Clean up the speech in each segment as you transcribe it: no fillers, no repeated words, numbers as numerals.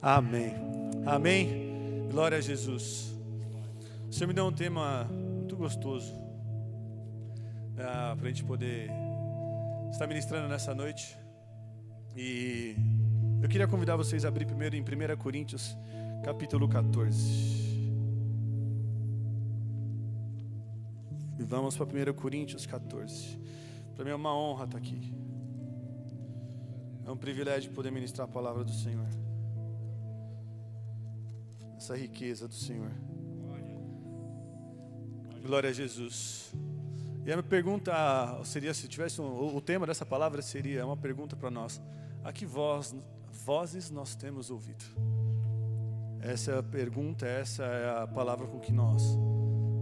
Amém. Amém. Glória a Jesus. O Senhor me deu um tema muito gostoso para a gente poder estar ministrando nessa noite. E eu queria convidar vocês a abrir primeiro em 1 Coríntios, capítulo 14. E vamos para 1 Coríntios 14. Para mim é uma honra estar aqui. É um privilégio poder ministrar a palavra do Senhor. Essa riqueza do Senhor. Glória a Jesus. E a minha pergunta seria, se tivesse o tema dessa palavra seria uma pergunta para nós: a que vozes nós temos ouvido? Essa é a pergunta, essa é a palavra com que nós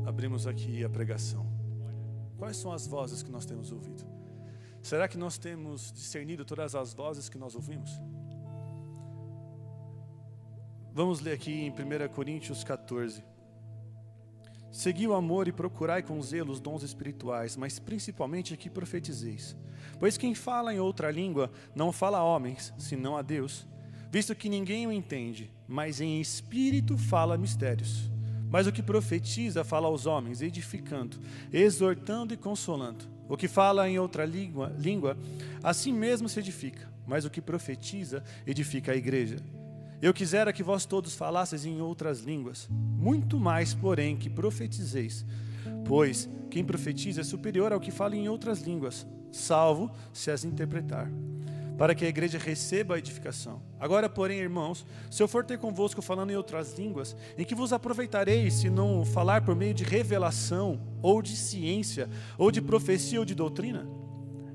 abrimos aqui a pregação. Quais são as vozes que nós temos ouvido? Será que nós temos discernido todas as vozes que nós ouvimos? Vamos ler aqui em 1 Coríntios 14. Segui o amor e procurai com zelo os dons espirituais, mas principalmente que profetizeis. Pois quem fala em outra língua não fala a homens, senão a Deus, visto que ninguém o entende, mas em espírito fala mistérios. Mas o que profetiza fala aos homens, edificando, exortando e consolando. O que fala em outra língua, assim mesmo se edifica, mas o que profetiza edifica a igreja. Eu quisera que vós todos falasseis em outras línguas, muito mais, porém, que profetizeis. Pois quem profetiza é superior ao que fala em outras línguas, salvo se as interpretar, para que a igreja receba a edificação. Agora, porém, irmãos, se eu for ter convosco falando em outras línguas, em que vos aproveitareis se não falar por meio de revelação, ou de ciência, ou de profecia ou de doutrina?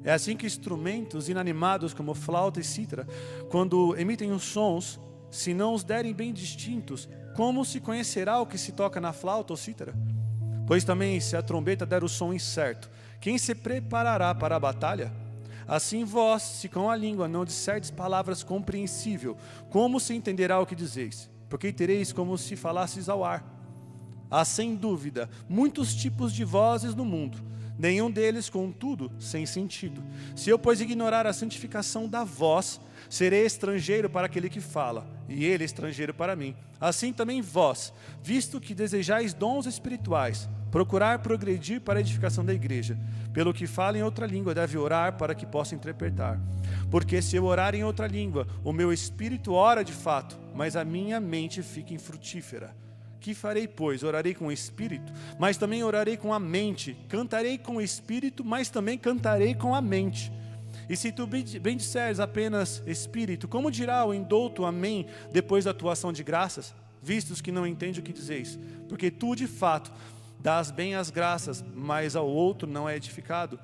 É assim que instrumentos inanimados como flauta e cítara, quando emitem os sons, se não os derem bem distintos, como se conhecerá o que se toca na flauta ou cítara? Pois também, se a trombeta der o som incerto, quem se preparará para a batalha? Assim vós, se com a língua não disserdes palavras compreensíveis, como se entenderá o que dizeis? Porque tereis como se falasseis ao ar. Há sem dúvida muitos tipos de vozes no mundo, nenhum deles, contudo, sem sentido. Se eu, pois, ignorar a santificação da voz, serei estrangeiro para aquele que fala, e ele estrangeiro para mim. Assim também vós, visto que desejais dons espirituais, procurar progredir para a edificação da igreja. Pelo que fala em outra língua, deve orar para que possa interpretar. Porque se eu orar em outra língua, o meu espírito ora de fato, mas a minha mente fica infrutífera. Que farei, pois? Orarei com o espírito, mas também orarei com a mente. Cantarei com o espírito, mas também cantarei com a mente. E se tu bem disseres apenas espírito, como dirá o indouto amém depois da tua ação de graças, vistos que não entende o que dizeis? Porque tu de fato dás bem as graças, mas ao outro não é edificado.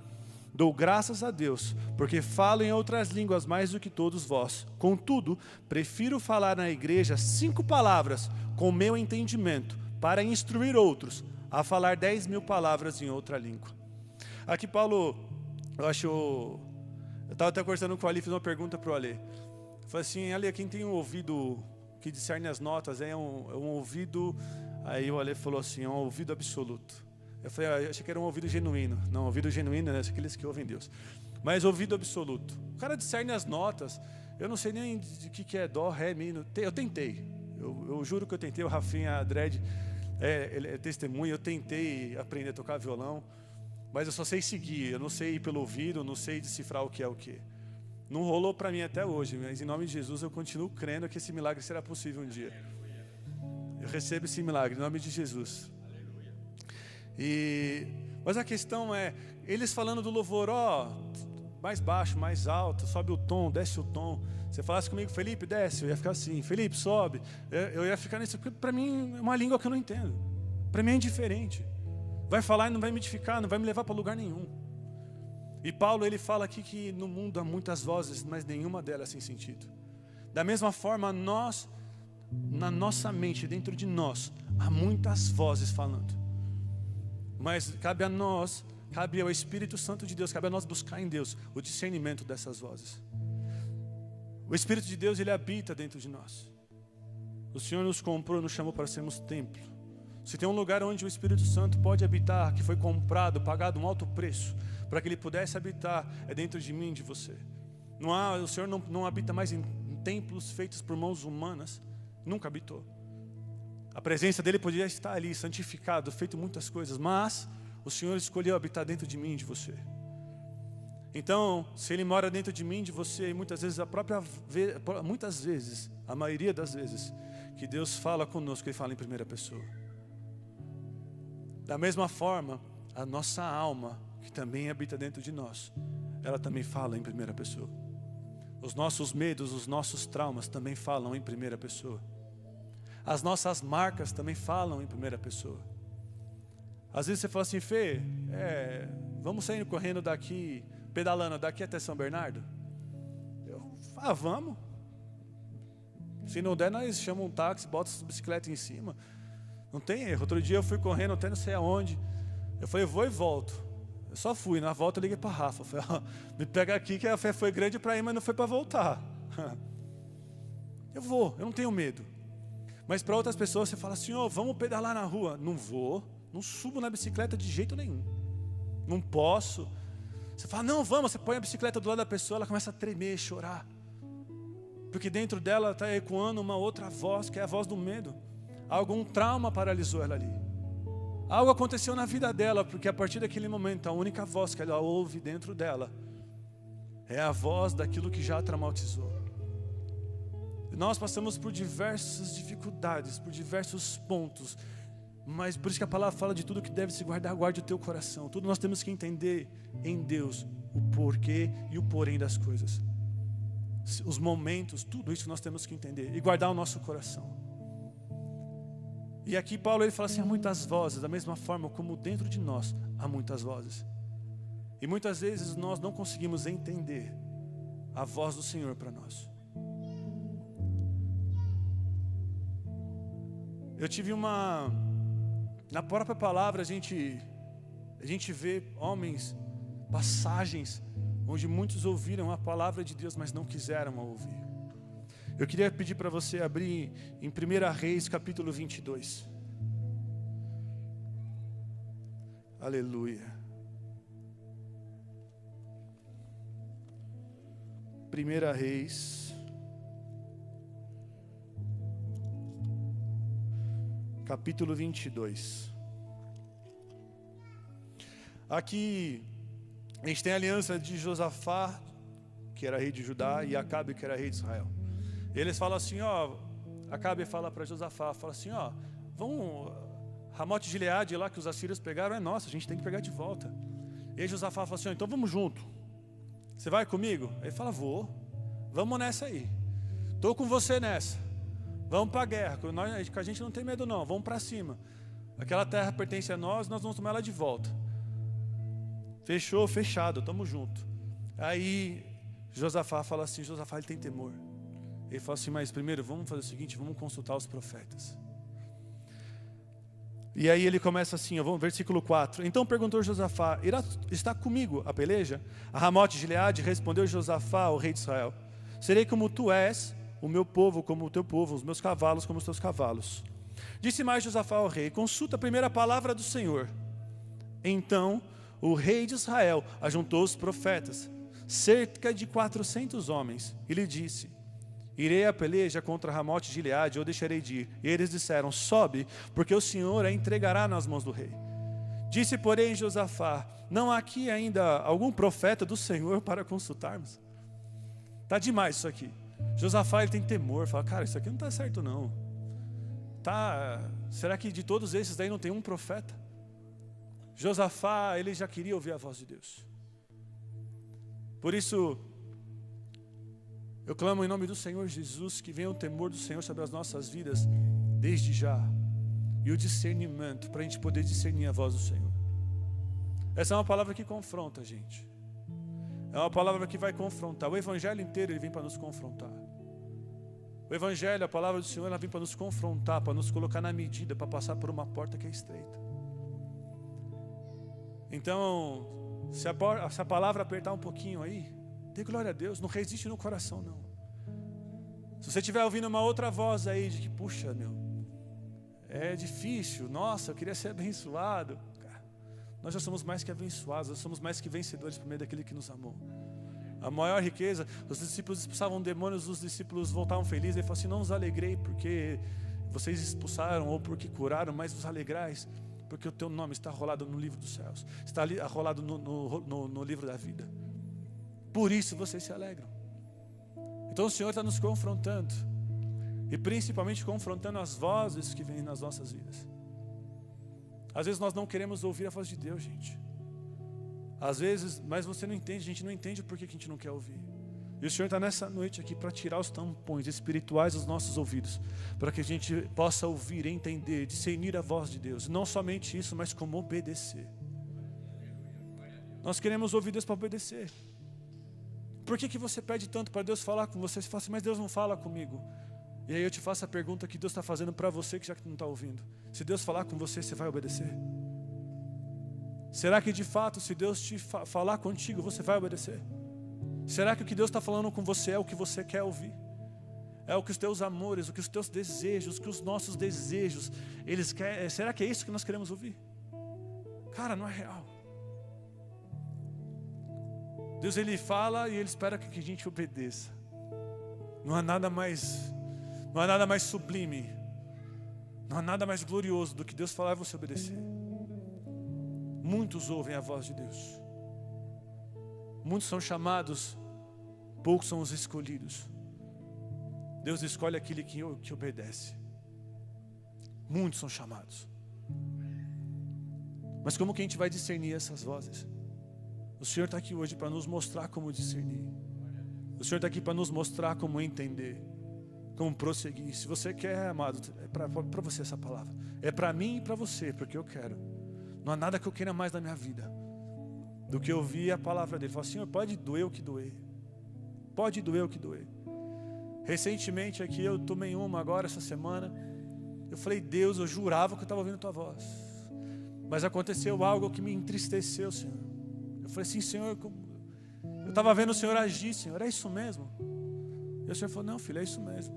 Dou graças a Deus, porque falo em outras línguas mais do que todos vós. Contudo, prefiro falar na igreja 5 palavras com meu entendimento, para instruir outros, a falar 10.000 palavras em outra língua. Aqui Paulo, eu estava até conversando com o Ali, fiz uma pergunta para o Ali. Eu falei assim: Ali, quem tem um ouvido que discerne as notas, é um ouvido... Aí o Ale falou assim: é um ouvido absoluto. Eu falei: eu achei que era um ouvido genuíno. Não, ouvido genuíno é aqueles que ouvem Deus. Mas ouvido absoluto. O cara discerne as notas. Eu não sei nem de que é dó, ré, mi. Eu tentei. Eu juro que eu tentei. O Rafinha Dredd, ele é testemunha. Eu tentei aprender a tocar violão, mas eu só sei seguir. Eu não sei ir pelo ouvido, eu não sei decifrar o que é o que. Não rolou para mim até hoje, mas em nome de Jesus eu continuo crendo que esse milagre será possível um dia. Eu recebo esse milagre em nome de Jesus. Mas a questão é, eles falando do louvor, mais baixo, mais alto, sobe o tom, desce o tom. Você falasse comigo: Felipe, desce, eu ia ficar assim. Felipe, sobe. Eu ia ficar nisso, porque para mim é uma língua que eu não entendo. Para mim é indiferente. Vai falar e não vai me edificar, não vai me levar para lugar nenhum. E Paulo, ele fala aqui que no mundo há muitas vozes, mas nenhuma delas tem sentido. Da mesma forma, nós, na nossa mente, dentro de nós, há muitas vozes falando. Mas cabe a nós, cabe ao Espírito Santo de Deus, cabe a nós buscar em Deus o discernimento dessas vozes. O Espírito de Deus, ele habita dentro de nós. O Senhor nos comprou, nos chamou para sermos templo. Se tem um lugar onde o Espírito Santo pode habitar, que foi comprado, pagado um alto preço, para que ele pudesse habitar, é dentro de mim e de você. O Senhor não habita mais em templos feitos por mãos humanas, nunca habitou. A presença dele podia estar ali, santificado, feito muitas coisas, mas o Senhor escolheu habitar dentro de mim e de você. Então, se Ele mora dentro de mim e de você, e muitas vezes, a maioria das vezes, que Deus fala conosco, Ele fala em primeira pessoa. Da mesma forma, a nossa alma, que também habita dentro de nós, ela também fala em primeira pessoa. Os nossos medos, os nossos traumas também falam em primeira pessoa. As nossas marcas também falam em primeira pessoa. Às vezes você fala assim, Fê, vamos sair correndo daqui, pedalando daqui até São Bernardo? Vamos. Se não der, nós chamamos um táxi, bota essa bicicleta em cima. Não tem erro. Outro dia eu fui correndo até não sei aonde. Eu falei, vou e volto. Eu só fui, na volta eu liguei para a Rafa. Falei, me pega aqui que a fé foi grande para ir, mas não foi para voltar. Eu não tenho medo. Mas para outras pessoas você fala assim, vamos pedalar na rua. Não vou, não subo na bicicleta de jeito nenhum. Não posso. Você fala, não, vamos, você põe a bicicleta do lado da pessoa, ela começa a tremer, chorar. Porque dentro dela está ecoando uma outra voz, que é a voz do medo. Algum trauma paralisou ela ali. Algo aconteceu na vida dela, porque a partir daquele momento, a única voz que ela ouve dentro dela é a voz daquilo que já a traumatizou. Nós passamos por diversas dificuldades, por diversos pontos, mas por isso que a palavra fala de tudo que deve se guardar, guarde o teu coração. Tudo nós temos que entender em Deus, o porquê e o porém das coisas. Os momentos, tudo isso nós temos que entender e guardar o nosso coração. E aqui Paulo ele fala assim, há muitas vozes, da mesma forma como dentro de nós há muitas vozes. E muitas vezes nós não conseguimos entender a voz do Senhor para nós. Eu tive na própria palavra a gente vê homens, passagens, onde muitos ouviram a palavra de Deus, mas não quiseram a ouvir. Eu queria pedir para você abrir em 1 Reis, capítulo 22. Aleluia. 1 Reis, capítulo 22. Aqui a gente tem a aliança de Josafá, que era rei de Judá, e Acabe, que era rei de Israel. Eles falam assim, Acabe fala para Josafá, fala assim, vamos, Ramote de Gileade lá que os assírios pegaram é nossa, a gente tem que pegar de volta. E aí Josafá fala assim, então vamos junto. Você vai comigo? Ele fala, vou. Vamos nessa aí. Estou com você nessa. Vamos para a guerra, que a gente não tem medo não, vamos para cima. Aquela terra pertence a nós vamos tomar ela de volta. Fechou, fechado, estamos juntos. Aí Josafá fala assim, Josafá ele tem temor. Ele fala assim, mas primeiro vamos fazer o seguinte, vamos consultar os profetas. E aí ele começa assim, versículo 4. Então perguntou Josafá, está comigo a peleja? A Ramote de Gileade respondeu Josafá, ao rei de Israel, serei como tu és, o meu povo como o teu povo, os meus cavalos como os teus cavalos. Disse mais Josafá ao rei, consulta a primeira palavra do Senhor. Então o rei de Israel ajuntou os profetas, cerca de 400 homens, e lhe disse, irei à peleja contra Ramote de Gileade, ou deixarei de ir. E eles disseram, sobe, porque o Senhor a entregará nas mãos do rei. Disse, porém, Josafá, não há aqui ainda algum profeta do Senhor para consultarmos? Está demais isso aqui. Josafá ele tem temor, fala, cara, isso aqui não está certo não. Será que de todos esses daí não tem um profeta? Josafá, ele já queria ouvir a voz de Deus. Por isso, eu clamo em nome do Senhor Jesus, que venha o temor do Senhor sobre as nossas vidas, desde já. E o discernimento, para a gente poder discernir a voz do Senhor. Essa é uma palavra que confronta a gente. É uma palavra que vai confrontar. O Evangelho inteiro ele vem para nos confrontar. O Evangelho, a palavra do Senhor, ela vem para nos confrontar, para nos colocar na medida, para passar por uma porta que é estreita. Então, se a palavra apertar um pouquinho aí, dê glória a Deus, não resiste no coração não. Se você estiver ouvindo uma outra voz aí de que, puxa, é difícil, nossa, eu queria ser abençoado. Cara, nós já somos mais que abençoados, nós somos mais que vencedores por meio daquele que nos amou. A maior riqueza, os discípulos expulsavam demônios, os discípulos voltavam felizes. Ele falou assim: não os alegrei porque vocês expulsaram ou porque curaram, mas vos alegrais porque o teu nome está rolado no livro dos céus, está ali rolado no livro da vida. Por isso vocês se alegram. Então o Senhor está nos confrontando, e principalmente confrontando as vozes que vêm nas nossas vidas. Às vezes nós não queremos ouvir a voz de Deus, gente. Às vezes, mas você não entende, a gente não entende por que a gente não quer ouvir. E o Senhor está nessa noite aqui para tirar os tampões espirituais dos nossos ouvidos, para que a gente possa ouvir, entender, discernir a voz de Deus. Não somente isso, mas como obedecer. Nós queremos ouvir Deus para obedecer. Por que você pede tanto para Deus falar com você? Você fala assim: mas Deus não fala comigo. E aí eu te faço a pergunta que Deus está fazendo para você, que já não está ouvindo. Se Deus falar com você, você vai obedecer? Será que de fato, se Deus te falar contigo, você vai obedecer? Será que o que Deus está falando com você é o que você quer ouvir? É o que os teus amores, o que os teus desejos, o que os nossos desejos, eles querem? Será que é isso que nós queremos ouvir? Cara, não é real. Deus, Ele fala e Ele espera que a gente obedeça. Não há nada mais sublime, não há nada mais glorioso do que Deus falar e você obedecer. Muitos ouvem a voz de Deus. Muitos são chamados, poucos são os escolhidos. Deus escolhe aquele que obedece. Muitos são chamados. Mas como que a gente vai discernir essas vozes? O Senhor está aqui hoje para nos mostrar como discernir. O Senhor está aqui para nos mostrar como entender, como prosseguir. Se você quer, amado, é para você essa palavra. É para mim e para você, porque eu quero. Não há nada que eu queira mais na minha vida do que ouvir a palavra dele. Fala: Senhor, pode doer o que doer. Pode doer o que doer. Recentemente aqui eu tomei uma agora essa semana. Eu falei: Deus, eu jurava que eu estava ouvindo tua voz, mas aconteceu algo que me entristeceu, Senhor. Eu falei assim: Senhor, eu estava vendo o Senhor agir, Senhor, é isso mesmo? E o Senhor falou: não, filho, é isso mesmo.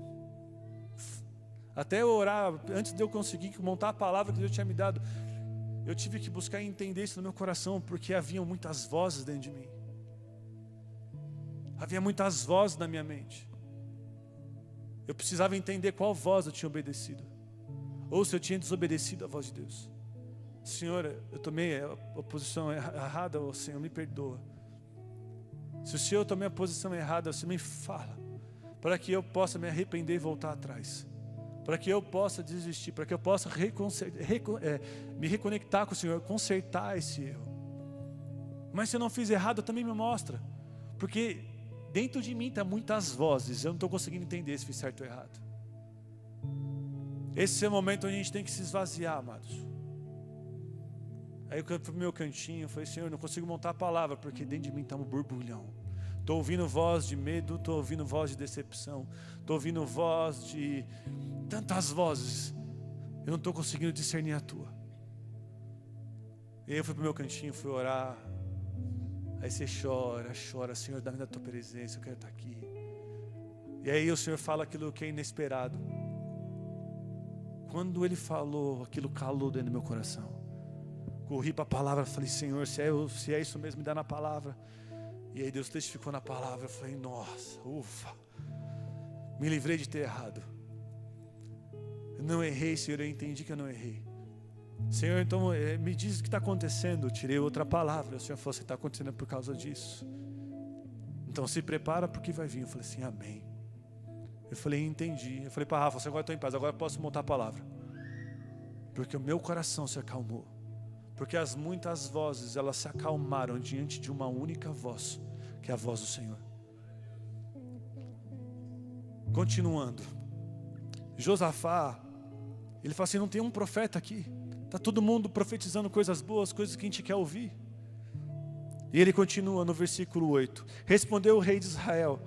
Até eu orar, antes de eu conseguir montar a palavra que Deus tinha me dado, eu tive que buscar entender isso no meu coração, porque haviam muitas vozes dentro de mim. Havia muitas vozes na minha mente. Eu precisava entender qual voz eu tinha obedecido, ou se eu tinha desobedecido a voz de Deus. Senhor, eu tomei a posição errada, oh, Senhor, me perdoa. Se o Senhor tomei a posição errada, você me fala, para que eu possa me arrepender e voltar atrás, para que eu possa desistir, para que eu possa me reconectar com o Senhor, consertar esse erro. Mas se eu não fiz errado, também me mostra, porque dentro de mim está muitas vozes, eu não estou conseguindo entender se fiz certo ou errado. Esse é o momento onde a gente tem que se esvaziar, amados. Aí eu fui para o meu cantinho, falei: Senhor, eu não consigo montar a palavra, porque dentro de mim está um borbulhão. Estou ouvindo voz de medo, estou ouvindo voz de decepção, estou ouvindo voz de tantas vozes, eu não estou conseguindo discernir a tua. E aí eu fui para o meu cantinho, fui orar. Aí você chora: Senhor, dá-me da tua presença, eu quero estar aqui. E aí o Senhor fala aquilo que é inesperado. Quando Ele falou, aquilo calou dentro do meu coração. Corri para a palavra, falei: Senhor, se é isso mesmo, me dá na palavra. E aí Deus testificou na palavra. Eu falei: nossa, ufa, me livrei de ter errado. Eu não errei, Senhor, eu entendi que eu não errei. Senhor, então me diz o que está acontecendo. Eu tirei outra palavra. O Senhor falou: você está acontecendo por causa disso. Então se prepara porque vai vir. Eu falei assim: amém. Eu falei: entendi. Eu falei para Rafa: agora estou em paz, agora eu posso montar a palavra. Porque o meu coração se acalmou. Porque as muitas vozes, elas se acalmaram diante de uma única voz, que é a voz do Senhor. Continuando, Josafá, ele fala assim: não tem um profeta aqui, está todo mundo profetizando coisas boas, coisas que a gente quer ouvir. E ele continua no versículo 8: respondeu o rei de Israel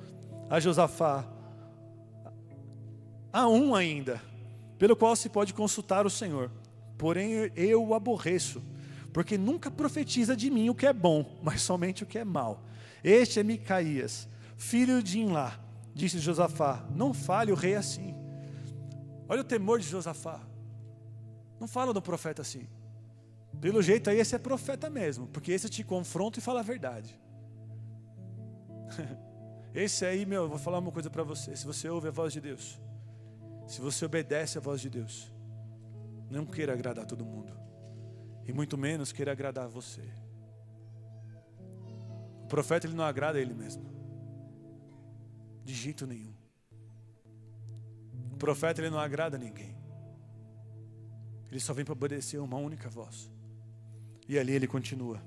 a Josafá: há um ainda, pelo qual se pode consultar o Senhor, porém eu o aborreço, porque nunca profetiza de mim o que é bom, mas somente o que é mal. Este é Micaías, filho de Imlá. Disse Josafá: não fale o rei assim. Olha o temor de Josafá. Não fala do profeta assim. Pelo jeito aí esse é profeta mesmo, porque esse te confronta e fala a verdade. Esse aí, eu vou falar uma coisa para você. Se você ouve a voz de Deus, se você obedece a voz de Deus, não queira agradar todo mundo, e muito menos queira agradar você. O profeta, ele não agrada a ele mesmo, de jeito nenhum. O profeta, ele não agrada a ninguém. Ele só vem para obedecer uma única voz. E ali ele continua: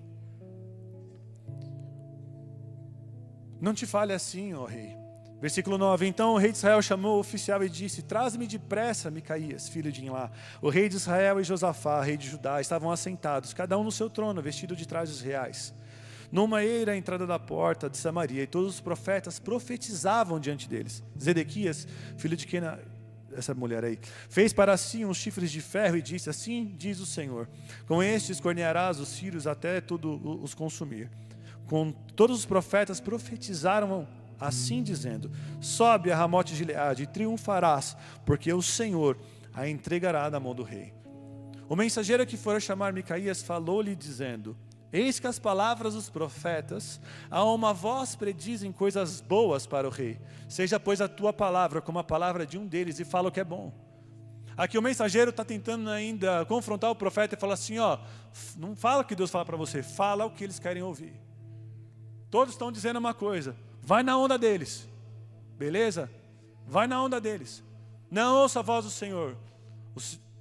não te fale assim, ó rei. Versículo 9. Então o rei de Israel chamou o oficial e disse: traze-me depressa Micaías, filho de Imlá. O rei de Israel e Josafá, rei de Judá, estavam assentados, cada um no seu trono, vestido de trajes reais, numa eira à entrada da porta de Samaria, e todos os profetas profetizavam diante deles. Zedequias, filho de Quena, essa mulher aí, fez para si uns chifres de ferro e disse: assim diz o Senhor, com estes cornearás os sírios até tudo os consumir. Com todos os profetas profetizaram assim dizendo: sobe a Ramote Gileade e triunfarás, porque o Senhor a entregará na mão do rei. O mensageiro que fora chamar Micaías falou-lhe dizendo: eis que as palavras dos profetas a uma voz predizem coisas boas para o rei. Seja pois a tua palavra como a palavra de um deles, e fala o que é bom. Aqui o mensageiro está tentando ainda confrontar o profeta e fala assim: ó, não fala o que Deus fala para você, fala o que eles querem ouvir. Todos estão dizendo uma coisa, vai na onda deles, beleza? Vai na onda deles, não ouça a voz do Senhor.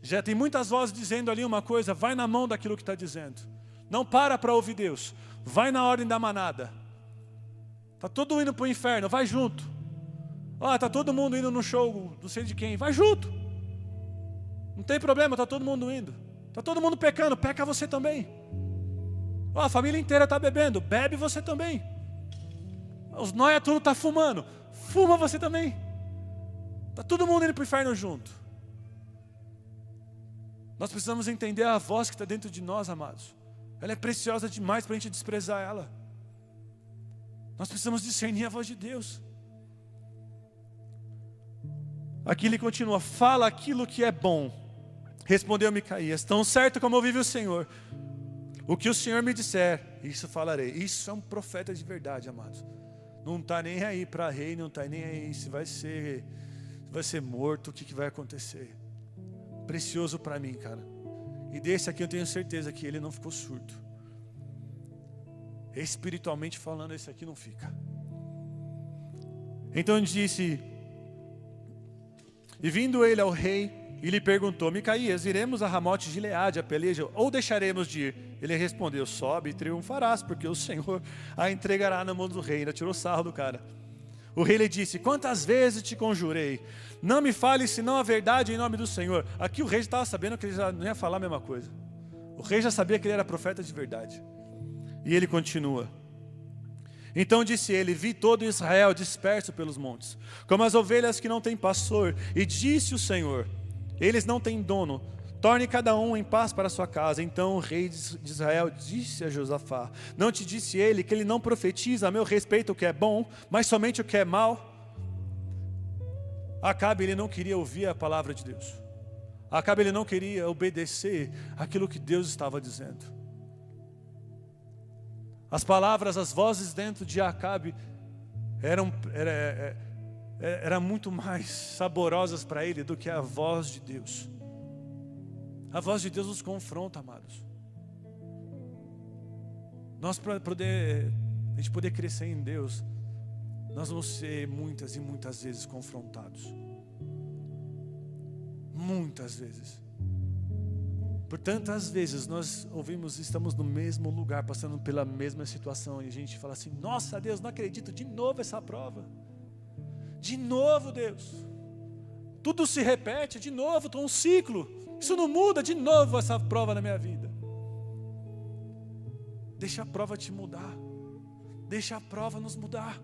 Já tem muitas vozes dizendo ali uma coisa, vai na mão daquilo que está dizendo. Não para ouvir Deus, vai na ordem da manada. Está todo mundo indo para o inferno, vai junto. Está todo mundo indo no show, não sei de quem, vai junto. Não tem problema, está todo mundo indo. Está todo mundo pecando, peca você também. A família inteira está bebendo, bebe você também. Os nóia tudo está fumando, fuma você também. Está todo mundo indo para o inferno junto. Nós precisamos entender a voz que está dentro de nós, amados. Ela é preciosa demais para a gente desprezar ela. Nós precisamos discernir a voz de Deus. Aqui ele continua: fala aquilo que é bom. Respondeu Micaías: tão certo como vive o Senhor, o que o Senhor me disser, isso falarei. Isso é um profeta de verdade, amados. Não está nem aí para rei, não está nem aí se vai ser morto, o que vai acontecer. Precioso para mim, cara. E desse aqui eu tenho certeza que ele não ficou surdo. Espiritualmente falando, esse aqui não fica. Então disse: e vindo ele ao rei, e lhe perguntou: Micaías, iremos a Ramote Gileade a peleja, ou deixaremos de ir? Ele respondeu: sobe e triunfarás, porque o Senhor a entregará na mão do rei. Ainda tirou sarro do cara. O rei lhe disse: quantas vezes te conjurei, não me fale senão a verdade em nome do Senhor. Aqui o rei estava sabendo que ele já não ia falar a mesma coisa. O rei já sabia que ele era profeta de verdade. E ele continua: então disse ele: vi todo Israel disperso pelos montes, como as ovelhas que não têm pastor. E disse o Senhor: eles não têm dono, torne cada um em paz para a sua casa. Então o rei de Israel disse a Josafá: não te disse ele que ele não profetiza a meu respeito o que é bom, mas somente o que é mal? Acabe, ele não queria ouvir a palavra de Deus. Acabe, ele não queria obedecer aquilo que Deus estava dizendo. As palavras, as vozes dentro de Acabe eram muito mais saborosas para ele do que a voz de Deus. A voz de Deus nos confronta, amados. Nós, para a gente poder crescer em Deus, nós vamos ser muitas e muitas vezes confrontados. Muitas vezes. Por tantas vezes nós ouvimos, estamos no mesmo lugar, passando pela mesma situação, e a gente fala assim: nossa Deus, não acredito, de novo essa prova. De novo, Deus. Tudo se repete, de novo, estou um ciclo. Isso não muda, de novo essa prova na minha vida. Deixa a prova te mudar. Deixa a prova nos mudar.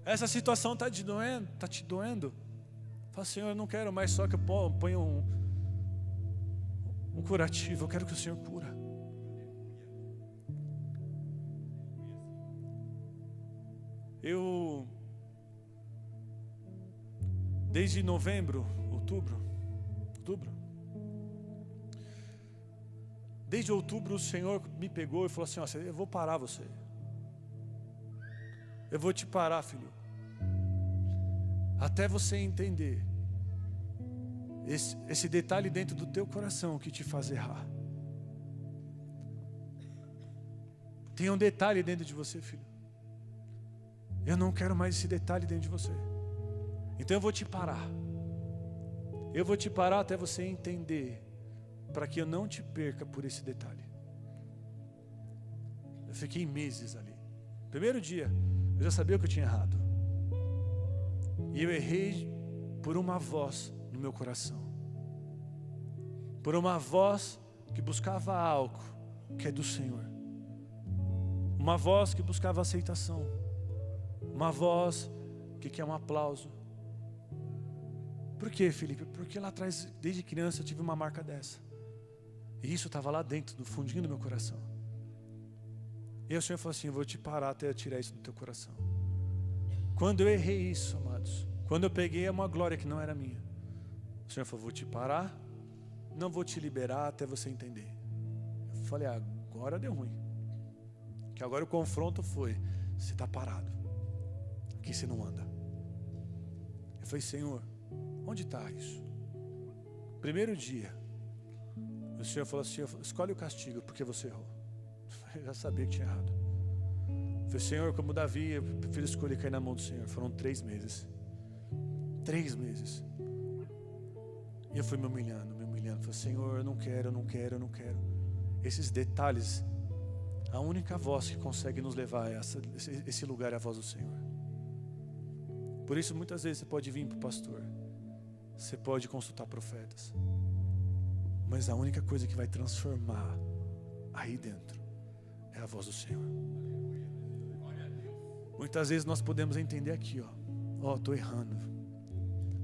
Essa situação está te doendo? Está te doendo? Fala: Senhor, eu não quero mais só que eu ponha um curativo, eu quero que o Senhor cura. Eu, desde outubro, desde outubro o Senhor me pegou e falou assim: ó, eu vou parar você. Eu vou te parar, filho, até você entender esse detalhe dentro do teu coração que te faz errar. Tem um detalhe dentro de você, filho. Eu não quero mais esse detalhe dentro de você. Então eu vou te parar. Eu vou te parar até você entender, para que eu não te perca por esse detalhe. Eu fiquei meses ali. Primeiro dia, eu já sabia que eu tinha errado. E eu errei por uma voz no meu coração. Por uma voz que buscava algo que é do Senhor. Uma voz que buscava aceitação. Uma voz que quer um aplauso. Por quê, Felipe? Porque lá atrás, desde criança, eu tive uma marca dessa. E isso estava lá dentro, do fundinho do meu coração. E o Senhor falou assim: eu vou te parar até eu tirar isso do teu coração. Quando eu errei isso, amados, quando eu peguei uma glória que não era minha, o Senhor falou: vou te parar, não vou te liberar até você entender. Eu falei: agora deu ruim. Que agora o confronto foi: você está parado, aqui você não anda. Eu falei: Senhor, onde está isso? Primeiro dia, o Senhor falou assim: escolhe o castigo, porque você errou. Eu já sabia que tinha errado. Eu falei: Senhor, como Davi, eu prefiro escolher cair na mão do Senhor. Foram 3 meses. 3 meses. E eu fui me humilhando. Eu falei: Senhor, eu não quero. Esses detalhes, a única voz que consegue nos levar a esse lugar é a voz do Senhor. Por isso, muitas vezes você pode vir para o pastor, você pode consultar profetas, mas a única coisa que vai transformar aí dentro é a voz do Senhor. Muitas vezes nós podemos entender aqui, estou errando.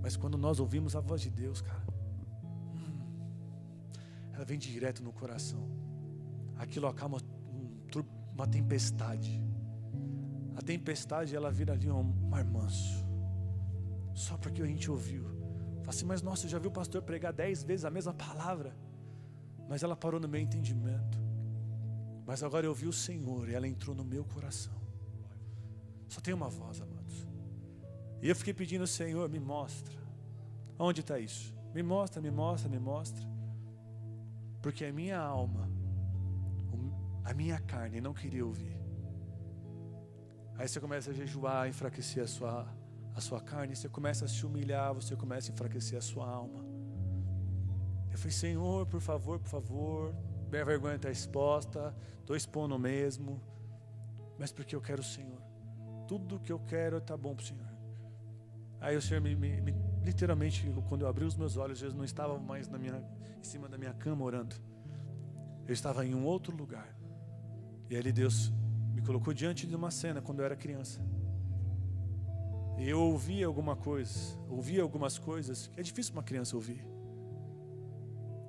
Mas quando nós ouvimos a voz de Deus, cara, ela vem direto no coração. Aquilo acalma uma tempestade. A tempestade, ela vira ali um mar manso. Só porque a gente ouviu. Fala assim: mas nossa, eu já vi o pastor pregar 10 vezes a mesma palavra. Mas ela parou no meu entendimento. Mas agora eu ouvi o Senhor e ela entrou no meu coração. Só tem uma voz, amados. E eu fiquei pedindo: Senhor, me mostra. Onde está isso? Me mostra. Porque a minha alma, a minha carne não queria ouvir. Aí você começa a jejuar, enfraquecer a sua carne. Você começa a se humilhar, você começa a enfraquecer a sua alma. Eu falei: Senhor, por favor, minha vergonha está exposta, estou expondo mesmo, mas porque eu quero o Senhor. Tudo que eu quero está bom para o Senhor. Aí o Senhor literalmente, quando eu abri os meus olhos, eu não estava mais em cima da minha cama orando. Eu estava em um outro lugar. E aí Deus me colocou diante de uma cena quando eu era criança. E eu ouvia algumas coisas que é difícil uma criança ouvir.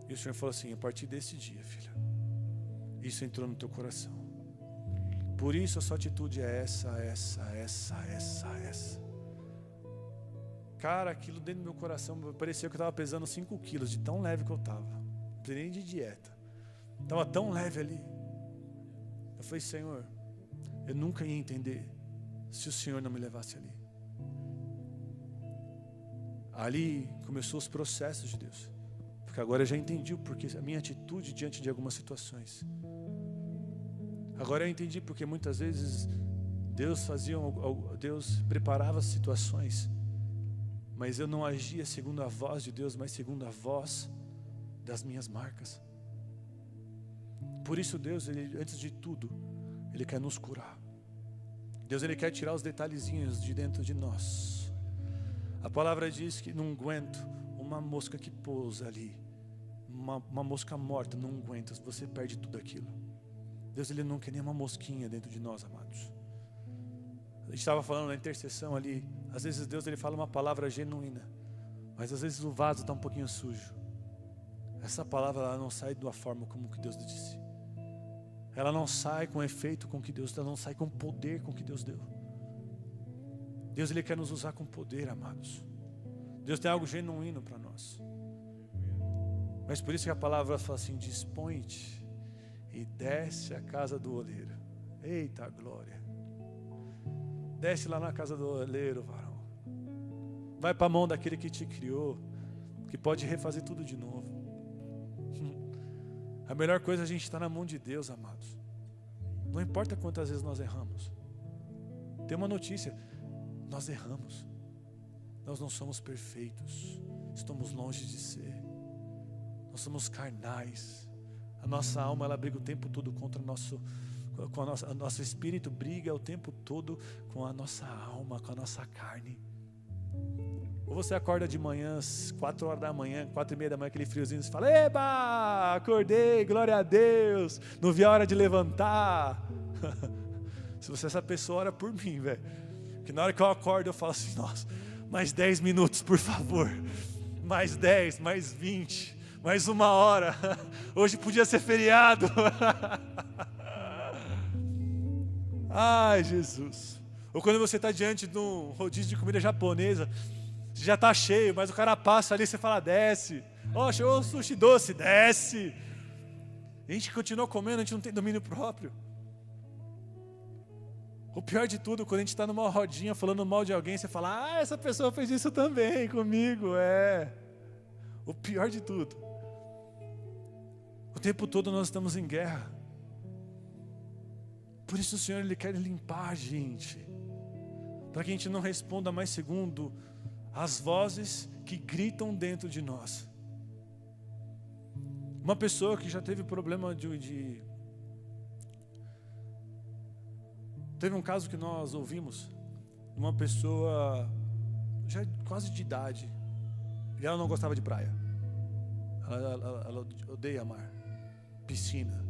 E o Senhor falou assim: a partir desse dia, filha, isso entrou no teu coração. Por isso a sua atitude é essa. Cara, aquilo dentro do meu coração parecia que eu estava pesando 5 quilos, de tão leve que eu estava. Não precisei nem de dieta. Estava tão leve ali. Eu falei: Senhor, eu nunca ia entender se o Senhor não me levasse ali. Ali começou os processos de Deus. Porque agora eu já entendi o porquê, a minha atitude diante de algumas situações. Agora eu entendi porque muitas vezes Deus preparava situações, mas eu não agia segundo a voz de Deus, mas segundo a voz das minhas marcas. Por isso Deus, antes de tudo, Ele quer nos curar. Deus, Ele quer tirar os detalhezinhos de dentro de nós. A palavra diz que no unguento, uma mosca que pousa ali, uma mosca morta no unguento, você perde tudo aquilo. Deus, Ele não quer nenhuma mosquinha dentro de nós, amados. A gente estava falando na intercessão ali, às vezes Deus, Ele fala uma palavra genuína, mas às vezes o vaso está um pouquinho sujo. Essa palavra, ela não sai de uma forma como que Deus disse. Ela não sai com efeito com que Deus deu, ela não sai com poder com que Deus deu. Deus, Ele quer nos usar com poder, amados. Deus tem algo genuíno para nós. Mas por isso que a palavra fala assim: dispõe-te e desce à casa do oleiro. Eita glória! Desce lá na casa do oleiro, varão. Vai para a mão daquele que te criou, que pode refazer tudo de novo. A melhor coisa é a gente estar na mão de Deus, amados. Não importa quantas vezes nós erramos. Tem uma notícia: nós erramos. Nós não somos perfeitos. Estamos longe de ser. Nós somos carnais. A nossa alma, ela briga o tempo todo contra o nosso espírito briga o tempo todo com a nossa alma, com a nossa carne. Ou você acorda de manhã, às 4 horas da manhã, 4:30 da manhã, aquele friozinho, você fala: eba, acordei, glória a Deus, não vi a hora de levantar. Se você é essa pessoa, ora por mim, velho. Que na hora que eu acordo, eu falo assim: nossa, mais 10 minutos, por favor. Mais 10, mais 20, mais 1 hora. Hoje podia ser feriado. Ai, Jesus. Ou quando você está diante de um rodízio de comida japonesa, já está cheio, mas o cara passa ali e você fala: desce. Ó, chegou o sushi doce, desce. A gente continua comendo, a gente não tem domínio próprio. O pior de tudo, quando a gente está numa rodinha falando mal de alguém, você fala: ah, essa pessoa fez isso também comigo, é. O pior de tudo. O tempo todo nós estamos em guerra. Por isso o Senhor, Ele quer limpar a gente, para que a gente não responda mais segundo as vozes que gritam dentro de nós. Uma pessoa que já teve problema Teve um caso que nós ouvimos, uma pessoa já quase de idade, e ela não gostava de praia. Ela odeia mar, piscina.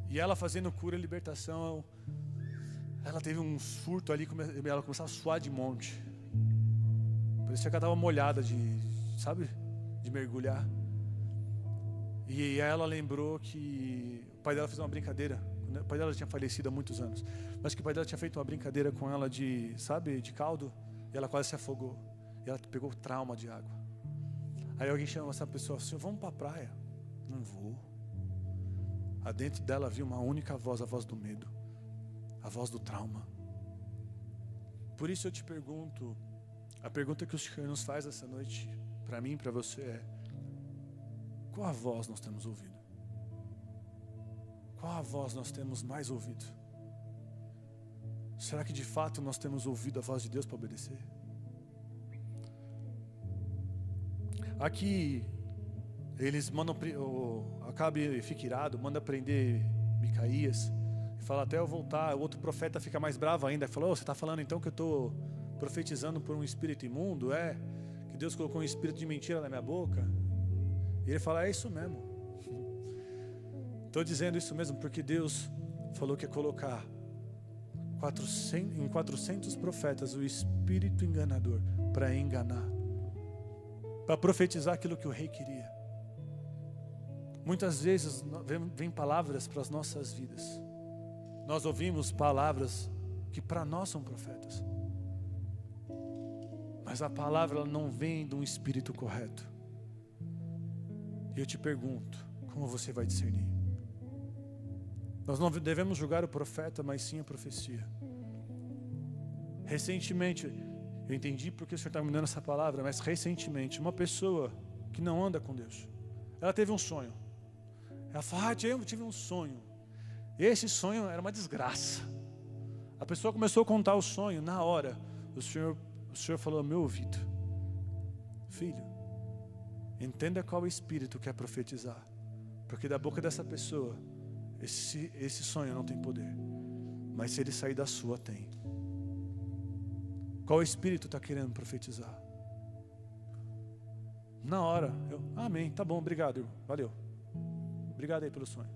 E ela fazendo cura e libertação, ela teve um surto ali, ela começava a suar de monte. Parecia que ela estava molhada de mergulhar. E ela lembrou que o pai dela fez uma brincadeira. O pai dela tinha falecido há muitos anos, mas que o pai dela tinha feito uma brincadeira com ela de caldo, e ela quase se afogou. E ela pegou trauma de água. Aí alguém chama essa pessoa assim: vamos para a praia. Não vou. Adentro dela havia uma única voz, a voz do medo, a voz do trauma. Por isso eu te pergunto, a pergunta que o Senhor nos faz essa noite, para mim e para você é: qual a voz nós temos ouvido? Qual a voz nós temos mais ouvido? Será que de fato nós temos ouvido a voz de Deus para obedecer? Aqui eles mandam, Acabe e fica irado, manda prender Micaías, e fala: até eu voltar. O outro profeta fica mais bravo ainda, fala: você está falando então que eu estou profetizando por um espírito imundo? É? Que Deus colocou um espírito de mentira na minha boca? E ele fala: é isso mesmo. Estou dizendo isso mesmo porque Deus falou que ia colocar em 400 profetas o espírito enganador para enganar, para profetizar aquilo que o rei queria. Muitas vezes vem palavras para as nossas vidas. Nós ouvimos palavras que para nós são profetas, mas a palavra ela não vem de um espírito correto. E eu te pergunto: como você vai discernir? Nós não devemos julgar o profeta, mas sim a profecia. Recentemente, eu entendi porque o Senhor está me dando essa palavra, mas recentemente, uma pessoa que não anda com Deus, ela teve um sonho. Ela falou: eu tive um sonho. Esse sonho era uma desgraça. A pessoa começou a contar o sonho. Na hora, o Senhor falou ao meu ouvido: filho, entenda qual espírito quer profetizar, porque da boca dessa pessoa esse sonho não tem poder, mas se ele sair da sua, tem. Qual espírito está querendo profetizar? Na hora, amém, tá bom, obrigado, irmão, valeu. Obrigado aí pelo sonho.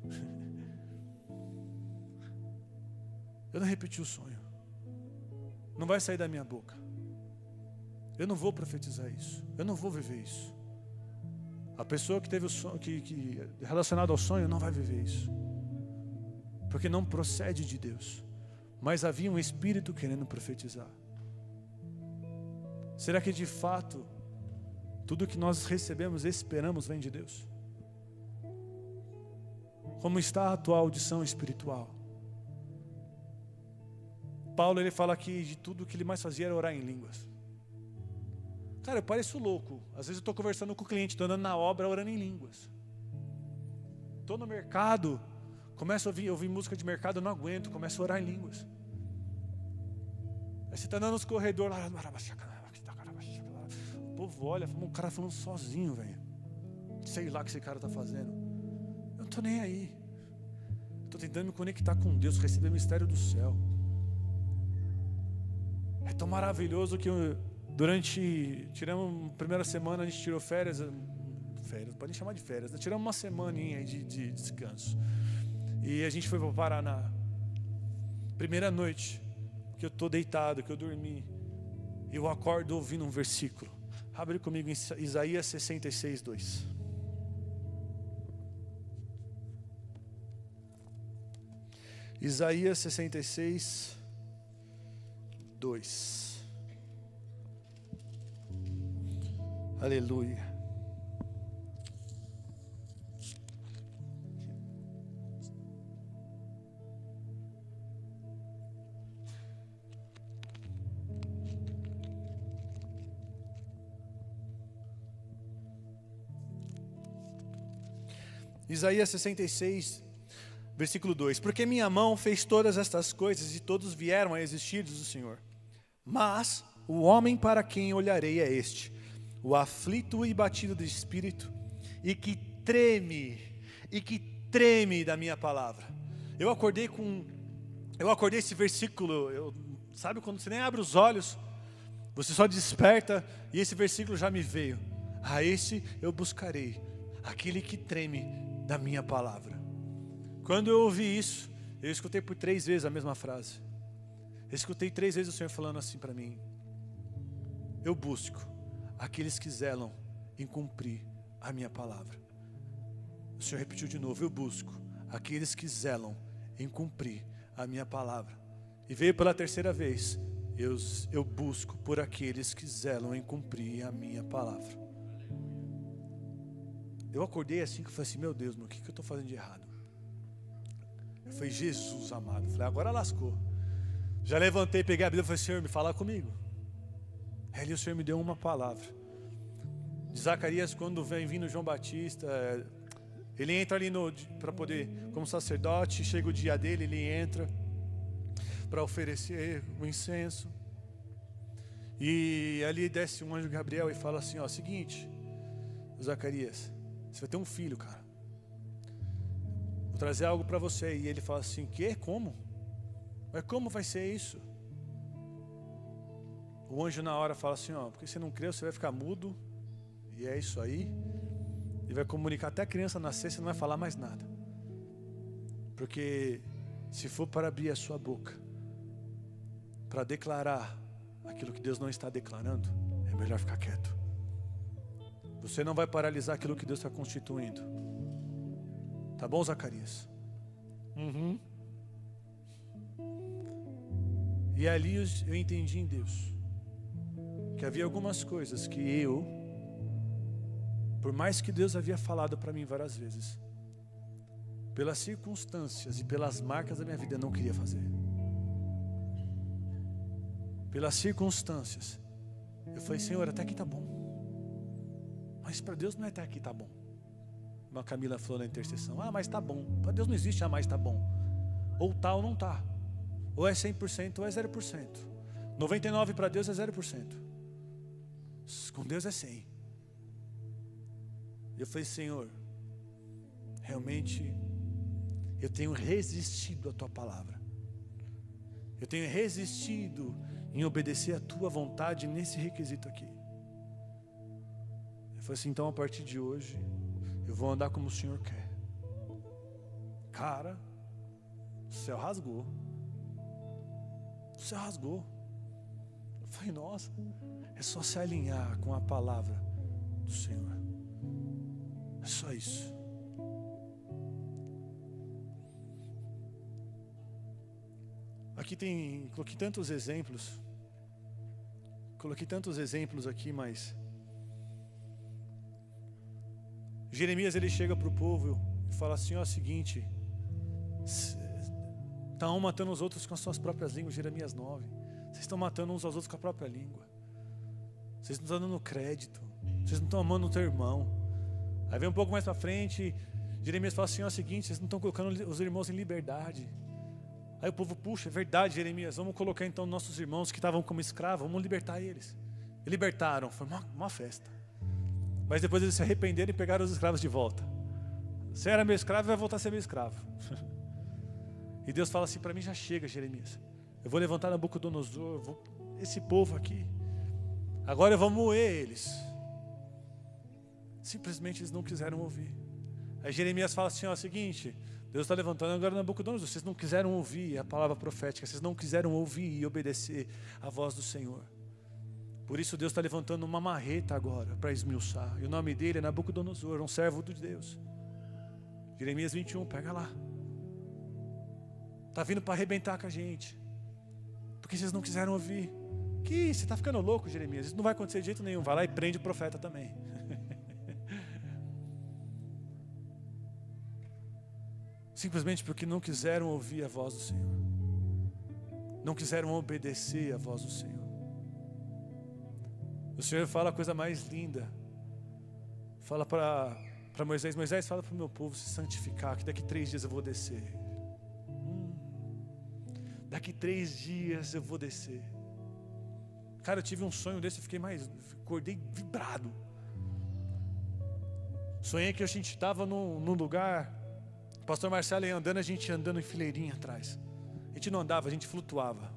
Eu não repeti o sonho. Não vai sair da minha boca. Eu não vou profetizar isso. Eu não vou viver isso. A pessoa que teve o sonho, que relacionado ao sonho, não vai viver isso, porque não procede de Deus. Mas havia um espírito querendo profetizar. Será que de fato tudo que nós recebemos e esperamos vem de Deus? Como está a tua audição espiritual? Paulo, ele fala que de tudo que ele mais fazia era orar em línguas. Cara, eu pareço louco. Às vezes eu estou conversando com o cliente, estou andando na obra, orando em línguas. Estou no mercado, começo a ouvir música de mercado, eu não aguento, começo a orar em línguas. Aí você está andando nos corredores, o povo olha, um cara falando sozinho, velho. Sei lá o que esse cara está fazendo. Eu não estou nem aí. Estou tentando me conectar com Deus, receber o mistério do céu. É tão maravilhoso que tiramos a primeira semana, a gente tirou férias, podem chamar de férias, né? Tiramos uma semaninha de descanso. E a gente foi para o Paraná. Primeira noite que eu estou deitado, que eu dormi, eu acordo ouvindo um versículo. Abre comigo em Isaías 66, 2. Isaías 66, 2. Aleluia. Isaías 66, versículo 2. Porque minha mão fez todas estas coisas e todos vieram a existir, diz o Senhor. Mas o homem para quem olharei é este, o aflito e batido de espírito, e que treme da minha palavra. Eu acordei esse versículo, sabe quando você nem abre os olhos, você só desperta e esse versículo já me veio. A esse eu buscarei, aquele que treme da minha palavra. Quando eu ouvi isso, eu escutei por 3 vezes a mesma frase. Eu escutei 3 vezes o Senhor falando assim para mim: eu busco aqueles que zelam em cumprir a minha palavra. O Senhor repetiu de novo: eu busco aqueles que zelam em cumprir a minha palavra. E veio pela 3ª vez: eu busco por aqueles que zelam em cumprir a minha palavra. Eu acordei assim, que eu falei assim: meu Deus, o que eu estou fazendo de errado? Eu falei: Jesus amado. Eu falei: agora lascou. Já levantei, peguei a Bíblia e falei: Senhor, me fala comigo. Aí o Senhor me deu uma palavra. De Zacarias, quando vem vindo João Batista, ele entra ali para poder, como sacerdote, chega o dia dele, ele entra para oferecer o incenso. E ali desce um anjo Gabriel e fala assim: ó, seguinte, Zacarias, você vai ter um filho, cara. Vou trazer algo para você. E ele fala assim: que? Como? Mas como vai ser isso? O anjo na hora fala assim: ó, porque você não crê, você vai ficar mudo. E é isso aí. E vai comunicar até a criança nascer, você não vai falar mais nada. Porque se for para abrir a sua boca, para declarar aquilo que Deus não está declarando, é melhor ficar quieto. Você não vai paralisar aquilo que Deus está constituindo. Tá bom, Zacarias? E ali eu entendi em Deus que havia algumas coisas que por mais que Deus havia falado para mim várias vezes, pelas circunstâncias e pelas marcas da minha vida, eu não queria fazer. Pelas circunstâncias, eu falei: Senhor, até aqui tá bom. Mas para Deus não é até aqui tá bom. Uma Camila falou na intercessão: ah, mas tá bom. Para Deus não existe mais tá bom. Ou tá ou não tá. Ou é 100% ou é 0%. 99% para Deus é 0%. Com Deus é 100%. Eu falei: Senhor, realmente eu tenho resistido à tua palavra. Eu tenho resistido em obedecer a tua vontade nesse requisito aqui. Eu falei assim: então a partir de hoje eu vou andar como o Senhor quer. Cara, o céu rasgou. O céu rasgou. Eu falei: nossa, é só se alinhar com a palavra do Senhor. É só isso. Aqui coloquei tantos exemplos. Coloquei tantos exemplos aqui, mas Jeremias, ele chega para o povo e fala assim: ó, seguinte, Está um matando os outros com as suas próprias línguas, Jeremias 9. Vocês estão matando uns aos outros com a própria língua. Vocês não estão dando crédito. Vocês não estão amando o teu irmão. Aí vem um pouco mais para frente, Jeremias fala assim, é o seguinte, vocês não estão colocando os irmãos em liberdade. Aí o povo, puxa, é verdade, Jeremias, vamos colocar então nossos irmãos que estavam como escravos, vamos libertar eles. E libertaram, foi uma festa. Mas depois eles se arrependeram e pegaram os escravos de volta. Você era meu escravo, vai voltar a ser meu escravo. E Deus fala assim, para mim já chega, Jeremias. Eu vou levantar Nabucodonosor, esse povo aqui. Agora eu vou moer eles. Simplesmente eles não quiseram ouvir. Aí Jeremias fala assim, ó, é o seguinte, Deus está levantando agora Nabucodonosor. Vocês não quiseram ouvir a palavra profética, vocês não quiseram ouvir e obedecer a voz do Senhor. Por isso Deus está levantando uma marreta agora para esmiuçar. E o nome dele é Nabucodonosor, um servo de Deus. Jeremias 21, pega lá. Está vindo para arrebentar com a gente. Porque vocês não quiseram ouvir. Que você está ficando louco, Jeremias. Isso não vai acontecer de jeito nenhum. Vai lá e prende o profeta também. Simplesmente porque não quiseram ouvir a voz do Senhor. Não quiseram obedecer a voz do Senhor. O Senhor fala a coisa mais linda. Fala para Moisés, Moisés, fala para o meu povo se santificar, que daqui 3 dias eu vou descer. Daqui 3 dias eu vou descer. Cara, eu tive um sonho desse, acordei vibrado. Sonhei que a gente estava num lugar, o pastor Marcelo ia andando, a gente andando em fileirinha atrás. A gente não andava, a gente flutuava.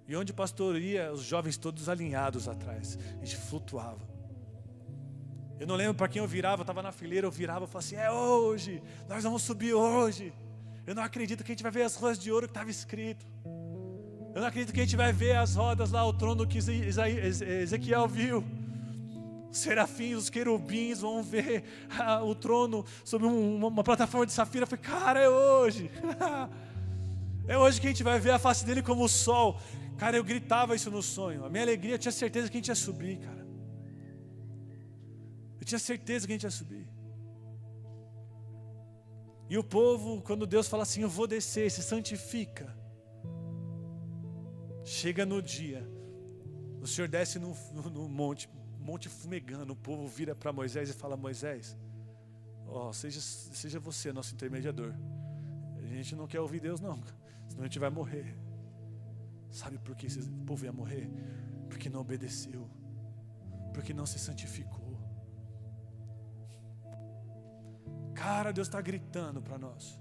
E onde o pastor ia, os jovens todos alinhados atrás. A gente flutuava. Eu não lembro para quem eu virava, eu estava na fileira, eu virava e falava assim, é hoje, nós vamos subir hoje. Eu não acredito que a gente vai ver as ruas de ouro que estava escrito. Eu não acredito que a gente vai ver as rodas lá, o trono que Ezequiel viu. Os serafins, os querubins vão ver o trono sobre uma plataforma de safira. Eu falei, cara, é hoje. É hoje que a gente vai ver a face dele como o sol. Cara, eu gritava isso no sonho. A minha alegria, eu tinha certeza que a gente ia subir, cara. Eu tinha certeza que a gente ia subir. E o povo, quando Deus fala assim, eu vou descer, se santifica. Chega no dia, o Senhor desce no monte fumegando, o povo vira para Moisés e fala, Moisés, seja você nosso intermediador. A gente não quer ouvir Deus não, senão a gente vai morrer. Sabe por que o povo ia morrer? Porque não obedeceu, porque não se santificou. Cara, Deus está gritando para nós.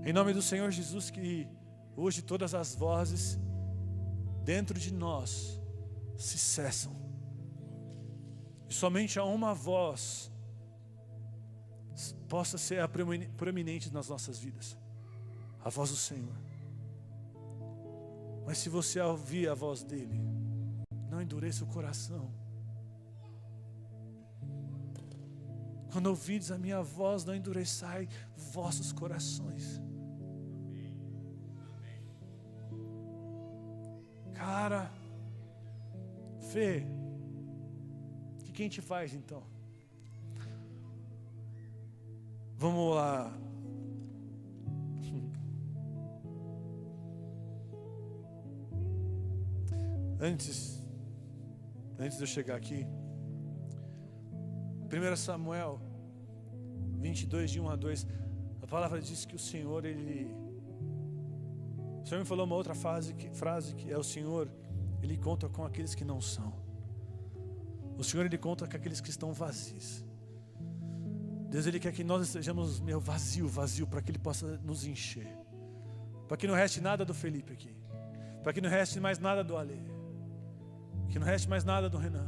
Em nome do Senhor Jesus, que hoje todas as vozes dentro de nós se cessam. E somente há uma voz possa ser a proeminente nas nossas vidas. A voz do Senhor. Mas se você ouvir a voz dele, não endureça o coração. Quando ouvides a minha voz, não endureçai vossos corações. Cara, Fê, o que a gente faz então? Vamos lá. Antes de eu chegar aqui, 1 Samuel 22, de 1 a 2, a palavra diz que o Senhor me falou uma outra frase que é o Senhor, Ele conta com aqueles que não são. O Senhor, Ele conta com aqueles que estão vazios. Deus, Ele quer que nós estejamos meio vazio, para que Ele possa nos encher. Para que não reste nada do Felipe aqui. Para que não reste mais nada do Alê. Que não reste mais nada do Renan.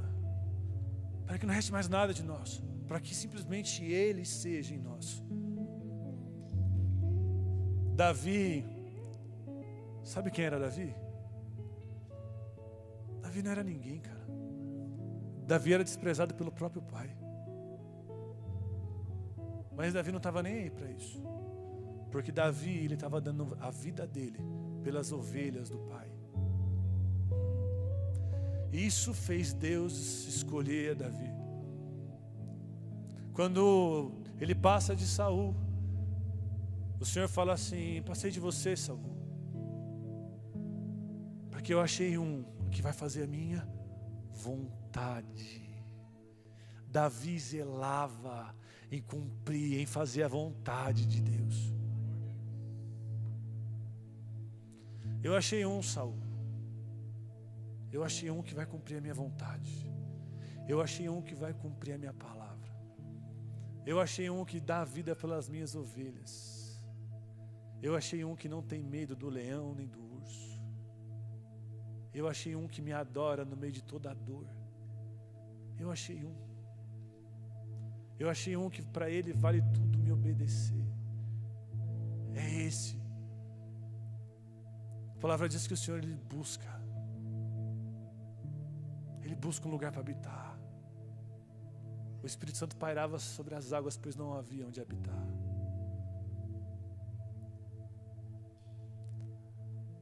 Para que não reste mais nada de nós. Para que simplesmente Ele seja em nós. Davi, sabe quem era Davi? Davi não era ninguém, cara. Davi era desprezado pelo próprio pai. Mas Davi não estava nem aí para isso. Porque Davi, ele estava dando a vida dele pelas ovelhas do pai. Isso fez Deus escolher Davi. Quando ele passa de Saul, O Senhor fala assim: passei de você, Saul, porque eu achei um que vai fazer a minha vontade. Davi zelava em cumprir, em fazer a vontade de Deus. Eu achei um, Saul. Eu achei um que vai cumprir a minha vontade. Eu achei um que vai cumprir a minha palavra. Eu achei um que dá a vida pelas minhas ovelhas. Eu achei um que não tem medo do leão nem do urso. Eu achei um que me adora no meio de toda a dor. Eu achei um. Eu achei um que para ele vale tudo me obedecer. É esse. A palavra diz que o Senhor, Ele busca um lugar para habitar. O Espírito Santo pairava sobre as águas, pois não havia onde habitar.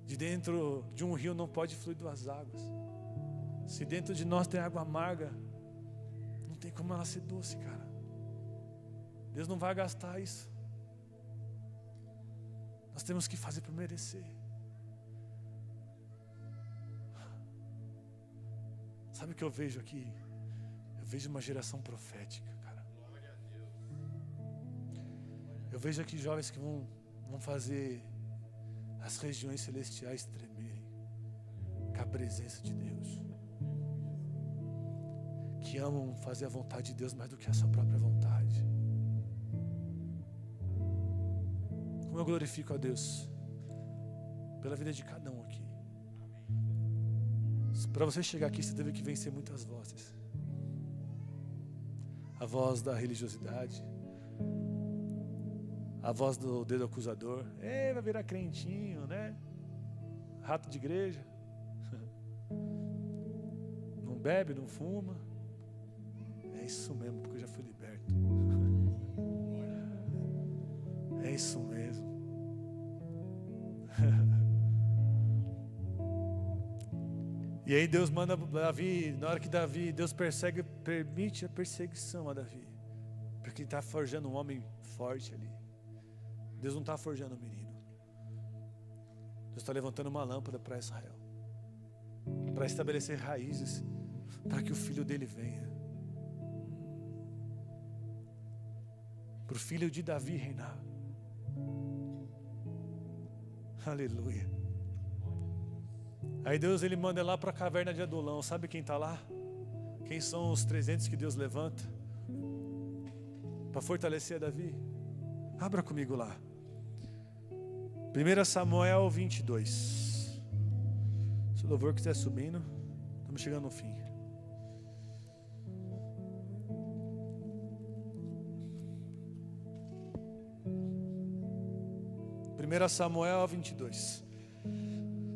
De dentro de um rio não pode fluir duas águas. Se dentro de nós tem água amarga, não tem como ela ser doce, cara. Deus não vai gastar isso. Nós temos que fazer para merecer. Sabe o que eu vejo aqui? Eu vejo uma geração profética, cara. Eu vejo aqui jovens que vão fazer as regiões celestiais tremerem com a presença de Deus. Que amam fazer a vontade de Deus mais do que a sua própria vontade. Como eu glorifico a Deus pela vida de cada um aqui. Para você chegar aqui, você teve que vencer muitas vozes. A voz da religiosidade, a voz do dedo acusador. Ei, vai virar crentinho, né? Rato de igreja. Não bebe, não fuma. É isso mesmo, porque eu já fui liberto. É isso mesmo. E aí Deus manda Davi, na hora que Deus permite a perseguição a Davi, porque Ele está forjando um homem forte ali. Deus não está forjando um menino. Deus está levantando uma lâmpada para Israel, para estabelecer raízes, para que o filho dele venha, para o filho de Davi reinar. Aleluia. Aí Deus, Ele manda lá para a caverna de Adulão. Sabe quem está lá? Quem são os 300 que Deus levanta para fortalecer Davi? Abra comigo lá. 1 Samuel 22. Se o louvor quiser subindo, estamos chegando no fim. Samuel 22.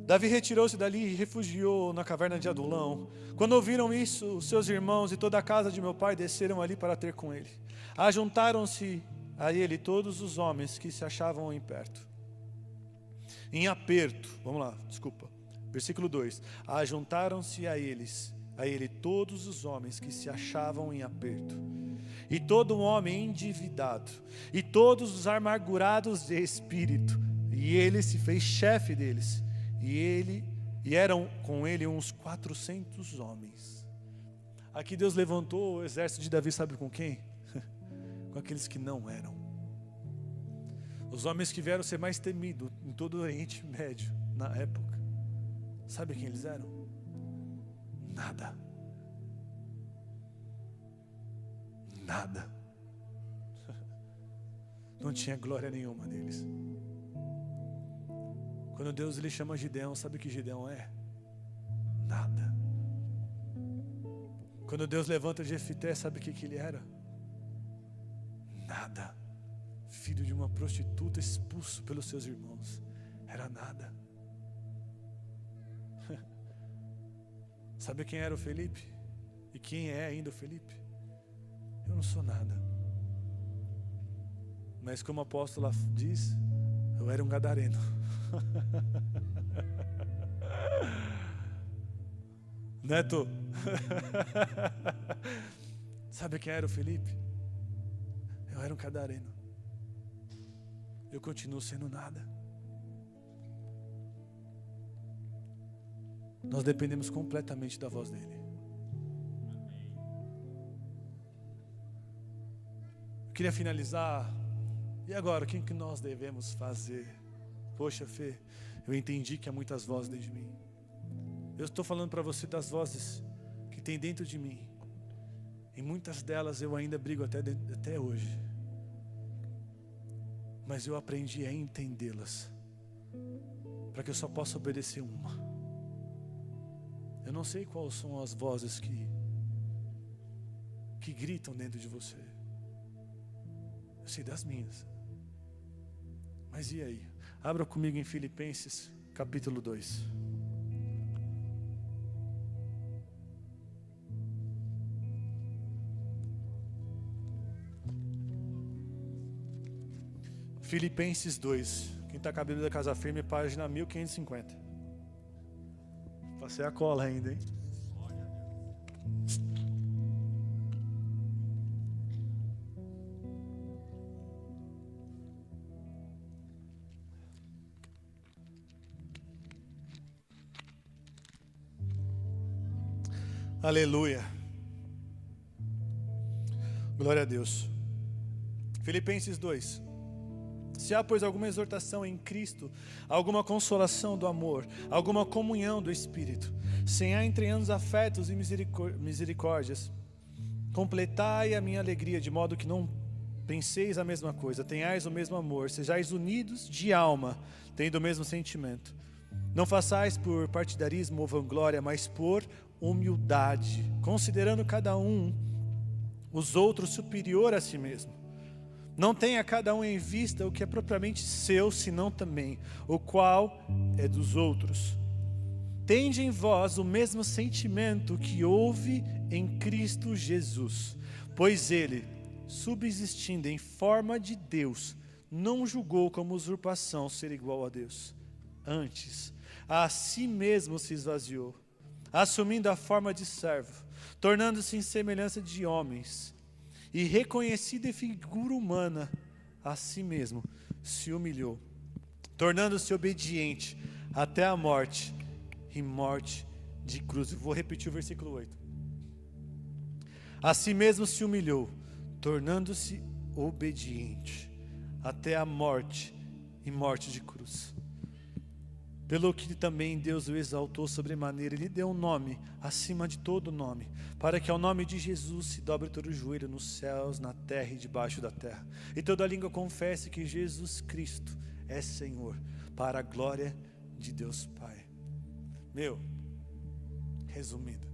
Davi retirou-se dali e refugiou na caverna de Adulão. Quando ouviram isso, seus irmãos e toda a casa de meu pai desceram ali para ter com ele. Ajuntaram-se a ele todos os homens que se achavam em perto. Em aperto, vamos lá, desculpa. Versículo 2. Ajuntaram-se a ele todos os homens que se achavam em aperto. E todo homem endividado, e todos os amargurados de espírito, e ele se fez chefe deles, e eram com ele uns 400 homens. Aqui Deus levantou o exército de Davi, sabe com quem? Com aqueles que não eram. Os homens que vieram ser mais temidos em todo o Oriente Médio, na época. Sabe quem eles eram? Nada. Nada. Não tinha glória nenhuma neles. Quando Deus lhe chama Gideão, sabe o que Gideão é? Nada. Quando Deus levanta Jefité, sabe o que ele era? Nada. Filho de uma prostituta expulso pelos seus irmãos. Era nada. Sabe quem era o Felipe? E quem é ainda o Felipe? Eu não sou nada. Mas como o apóstolo diz, eu era um gadareno. Neto. Sabe quem era o Felipe? Eu era um gadareno. eu continuo sendo nada. Nós dependemos completamente da voz dele. Eu queria finalizar. E agora, o que nós devemos fazer? Poxa, Fê, eu entendi que há muitas vozes dentro de mim. Eu estou falando para você das vozes que tem dentro de mim. E muitas delas eu ainda brigo até hoje. Mas eu aprendi a entendê-las, para que eu só possa obedecer uma. Eu não sei quais são as vozes que gritam dentro de você. Eu sei das minhas. Mas e aí? Abra comigo em Filipenses, capítulo 2. Filipenses 2. Quem está com a Bíblia da Casa Firme, página 1550. Passei a cola ainda, hein? Aleluia. Glória a Deus. Filipenses 2. Se há, pois, alguma exortação em Cristo, alguma consolação do amor, alguma comunhão do Espírito, sem há entre ambos afetos e misericórdias, completai a minha alegria, de modo que não penseis a mesma coisa, tenhais o mesmo amor, sejais unidos de alma, tendo o mesmo sentimento. Não façais por partidarismo ou vanglória, mas por humildade, considerando cada um os outros superior a si mesmo. Não tenha cada um em vista o que é propriamente seu, senão também o qual é dos outros. Tende em vós o mesmo sentimento que houve em Cristo Jesus, pois ele, subsistindo em forma de Deus, não julgou como usurpação ser igual a Deus. Antes, a si mesmo se esvaziou, assumindo a forma de servo, tornando-se em semelhança de homens, e reconhecida em figura humana, a si mesmo se humilhou, tornando-se obediente até a morte, e morte de cruz. Eu vou repetir o versículo 8. A si mesmo se humilhou, tornando-se obediente até a morte, e morte de cruz. Pelo que também Deus o exaltou sobremaneira, e lhe deu um nome acima de todo nome, para que ao nome de Jesus se dobre todo o joelho nos céus, na terra e debaixo da terra, e toda língua confesse que Jesus Cristo é Senhor, para a glória de Deus Pai. Resumindo,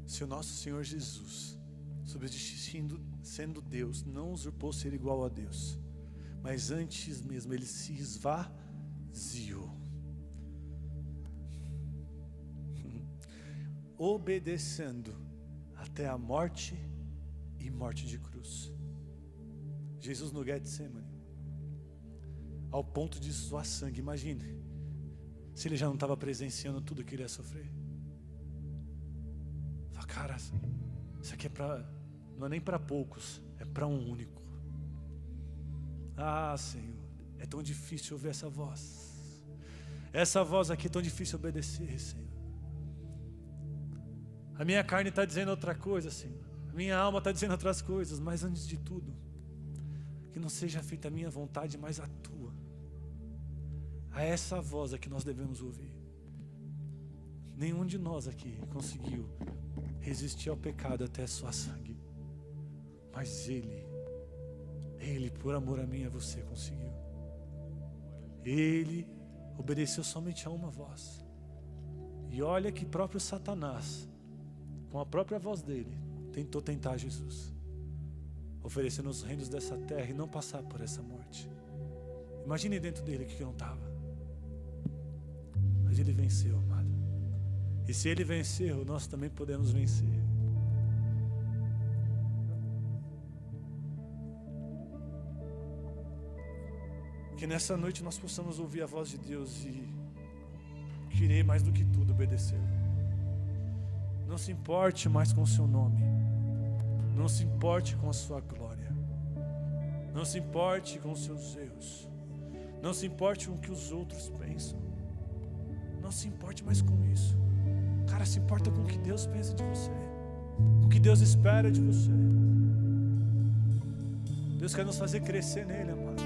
se o nosso Senhor Jesus, subsistindo, sendo Deus, não usurpou ser igual a Deus, mas antes mesmo ele se esvaziou, obedecendo até a morte e morte de cruz. Jesus no Getsemane, ao ponto de suar sangue. Imagine se ele já não estava presenciando tudo que ele ia sofrer. Fala, cara, isso aqui não é nem para poucos, é para um único. Ah, Senhor, é tão difícil ouvir essa voz. Essa voz aqui é tão difícil obedecer, Senhor. A minha carne está dizendo outra coisa, Senhor. A minha alma está dizendo outras coisas. Mas antes de tudo, que não seja feita a minha vontade, mas a tua. A essa voz é que nós devemos ouvir. Nenhum de nós aqui conseguiu resistir ao pecado até suar sangue. Mas Ele, por amor a mim e a você, conseguiu. Ele obedeceu somente a uma voz. E olha que próprio Satanás, com a própria voz dele, tentou tentar Jesus, oferecendo os reinos dessa terra e não passar por essa morte. Imagine dentro dele o que não estava. Mas ele venceu, amado. E se ele venceu, nós também podemos vencer. Que nessa noite nós possamos ouvir a voz de Deus e querer mais do que tudo obedecer. Não se importe mais com o seu nome. Não se importe com a sua glória. Não se importe com os seus erros. Não se importe com o que os outros pensam. Não se importe mais com isso. Cara, se importa com o que Deus pensa de você, com o que Deus espera de você. Deus quer nos fazer crescer nele, amado.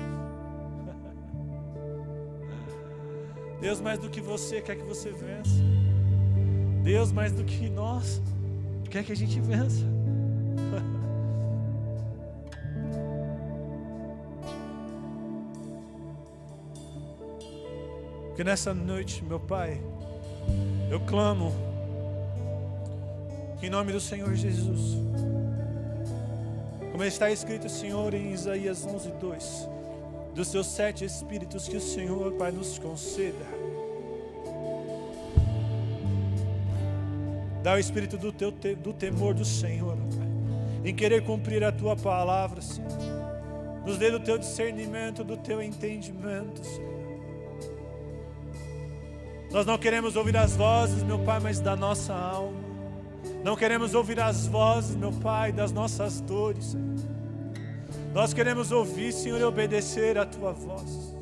Deus, mais do que você, quer que você vença. Deus, mais do que nós, quer que a gente vença. Porque nessa noite, meu Pai, eu clamo em nome do Senhor Jesus, como está escrito, Senhor, em Isaías 11:2, dos seus 7 espíritos que o Senhor, Pai, nos conceda. Dá o espírito do temor do Senhor, Pai, em querer cumprir a Tua palavra, Senhor. Nos dê do Teu discernimento, do Teu entendimento, Senhor. Nós não queremos ouvir as vozes, meu Pai, mas da nossa alma. Não queremos ouvir as vozes, meu Pai, das nossas dores, Senhor. Nós queremos ouvir, Senhor, e obedecer a Tua voz.